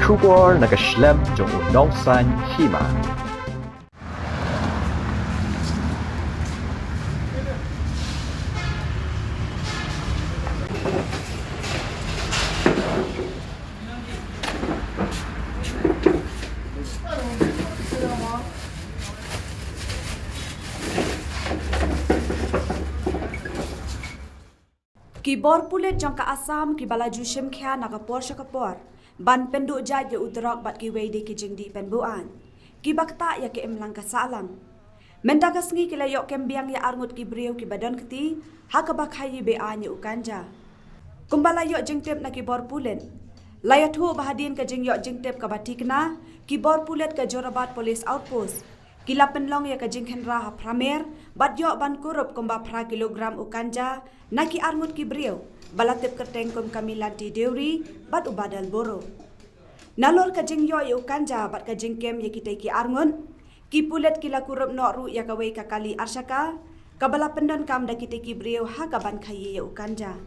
Kubor nakaslem jong unongsan hima. Kibor pulet jangka asam ki balaju shimkhya nakapor syakapor. Ban penduk jat ya utrok bat ki weide ki jingdi penbuan. Ki bakta ya ki emlang kasalang. Mendakas ngi ki layok kembiang ya arngut ki briau ki badan keti. Haka bakhayi bea nya ukanja. Kumbala yok jengtep na kibor pulet. Layat hu bahadin ka jing yok jengtep ka batikna. Kibor pulet ka Jorabat Police Outpost. Kila penlong ya ka jing henra pramer. Bat yok ban kurup kumba pra kilogram ukanja. Naki arngut ki briau. Balatip kerteng kum kami lanti deuri. Bat ubadal boro. Nalor ka jing yok ya ukanja. Bat ka jing kem ya kita ki arngut. Ki pulet kila kurup nokru ya kawai ka kali arsaka. Kabala pendon kam da kita ki briau ha ka ban kayi ya ukanja.